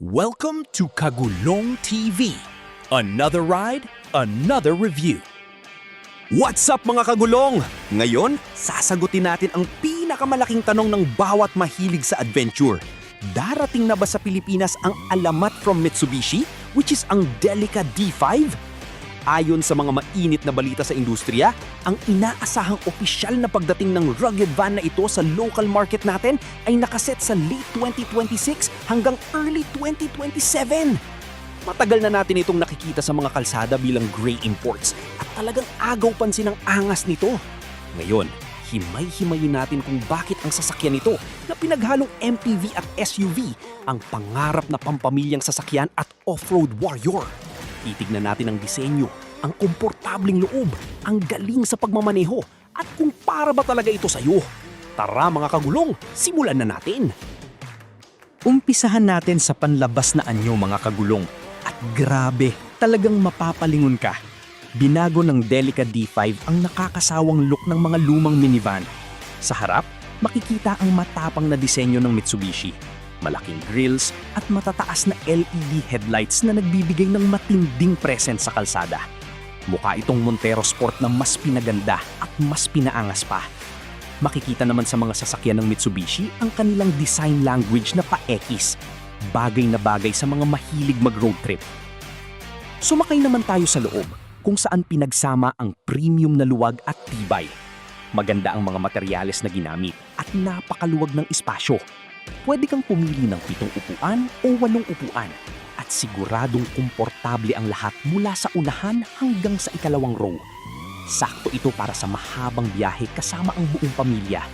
Welcome to Kagulong TV. Another ride, another review. What's up mga kagulong? Ngayon, sasagutin natin ang pinakamalaking tanong ng bawat mahilig sa adventure. Darating na ba sa Pilipinas ang alamat from Mitsubishi, which is ang Delica D5? Ayon sa mga mainit na balita sa industriya, ang inaasahang opisyal na pagdating ng rugged van na ito sa local market natin ay nakaset sa late 2026 hanggang early 2027. Matagal na natin itong nakikita sa mga kalsada bilang gray imports at talagang agaw pansin ang angas nito. Ngayon, himay-himayin natin kung bakit ang sasakyan nito na pinaghalong MPV at SUV ang pangarap na pampamilyang sasakyan at off-road warrior. Titignan natin ang disenyo, ang komportabling loob, ang galing sa pagmamaneho, at kung para ba talaga ito sa'yo. Tara mga kagulong, simulan na natin! Umpisahan natin sa panlabas na anyo mga kagulong. At grabe, talagang mapapalingon ka. Binago ng Delica D5 ang nakakasawang look ng mga lumang minivan. Sa harap, makikita ang matapang na disenyo ng Mitsubishi. Malaking grills at matataas na LED headlights na nagbibigay ng matinding presence sa kalsada. Mukha itong Montero Sport na mas pinaganda at mas pinaangas pa. Makikita naman sa mga sasakyan ng Mitsubishi ang kanilang design language na pa-ekis. Bagay na bagay sa mga mahilig mag-road trip. Sumakay naman tayo sa loob kung saan pinagsama ang premium na luwag at tibay. Maganda ang mga materyales na ginamit at napakaluwag ng espasyo. Pwede kang pumili ng 7 upuan o 8 upuan at siguradong komportable ang lahat mula sa unahan hanggang sa ikalawang row. Sakto ito para sa mahabang biyahe kasama ang buong pamilya.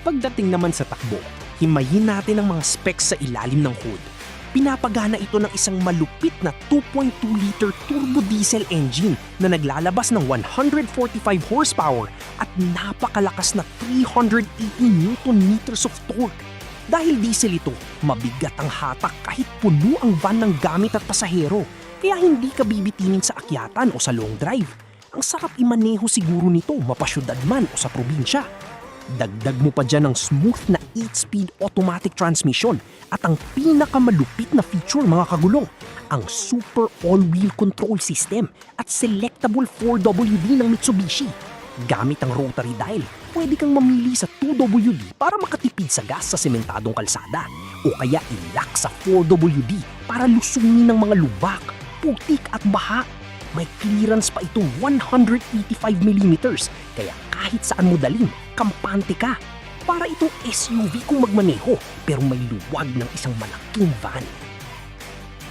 Pagdating naman sa takbo, himayin natin ang mga specs sa ilalim ng hood. Pinapagana ito ng isang malupit na 2.2-liter turbo diesel engine na naglalabas ng 145 horsepower at napakalakas na 380 Nm of torque. Dahil diesel ito, mabigat ang hatak kahit puno ang van ng gamit at pasahero, kaya hindi ka bibitinin sa akyatan o sa long drive. Ang sarap imaneho siguro nito mapasyudad man o sa probinsya. Dagdag mo pa dyan ng smooth na 8-speed automatic transmission at ang pinakamalupit na feature mga kagulong, ang super all-wheel control system at selectable 4WD ng Mitsubishi. Gamit ang rotary dial, pwede kang mamili sa 2WD para makatipid sa gas sa sementadong kalsada o kaya i-lock sa 4WD para lusungin ng mga lubak, putik at baha. May clearance pa itong 185mm kaya kahit saan mo dalhin, kampante ka. Para itong SUV kung magmaneho pero may luwag ng isang malaking van.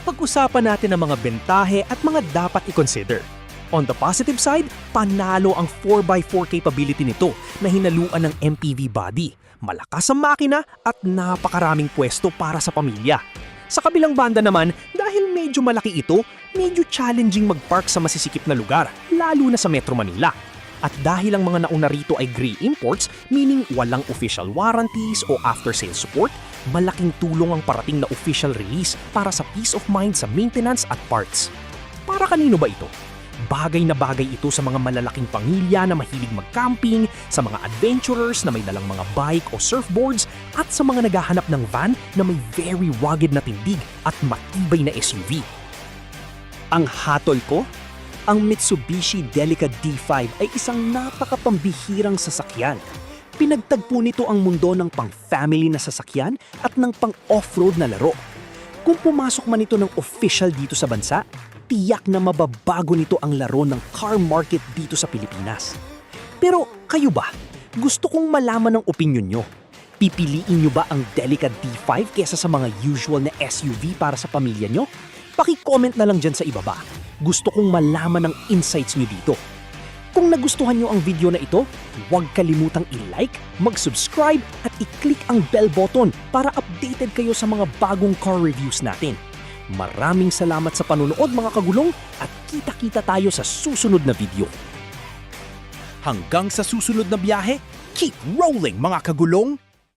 Pag-usapan natin ang mga bentahe at mga dapat i-consider. On the positive side, panalo ang 4x4 capability nito na hinaluan ng MPV body. Malakas ang makina at napakaraming pwesto para sa pamilya. Sa kabilang banda naman, dahil medyo malaki ito, medyo challenging mag-park sa masisikip na lugar, lalo na sa Metro Manila. At dahil ang mga nauna rito ay gray imports, meaning walang official warranties o after-sales support, malaking tulong ang parating na official release para sa peace of mind sa maintenance at parts. Para kanino ba ito? Bagay na bagay ito sa mga malalaking pamilya na mahilig mag-camping, sa mga adventurers na may dalang mga bike o surfboards, at sa mga naghahanap ng van na may very rugged na tindig at matibay na SUV. Ang hatol ko? Ang Mitsubishi Delica D5 ay isang napakapambihirang sasakyan. Pinagtagpo nito ang mundo ng pang-family na sasakyan at ng pang-off-road na laro. Kung pumasok man ito ng official dito sa bansa, tiyak na mababago nito ang laro ng car market dito sa Pilipinas. Pero kayo ba? Gusto kong malaman ang opinyon nyo. Pipiliin nyo ba ang Delica D5 kesa sa mga usual na SUV para sa pamilya nyo? Paki-comment na lang dyan sa ibaba. Gusto kong malaman ang insights nyo dito. Kung nagustuhan nyo ang video na ito, huwag kalimutang i-like, mag-subscribe at i-click ang bell button para updated kayo sa mga bagong car reviews natin. Maraming salamat sa panonood mga kagulong at kita-kita tayo sa susunod na video. Hanggang sa susunod na biyahe, keep rolling mga kagulong!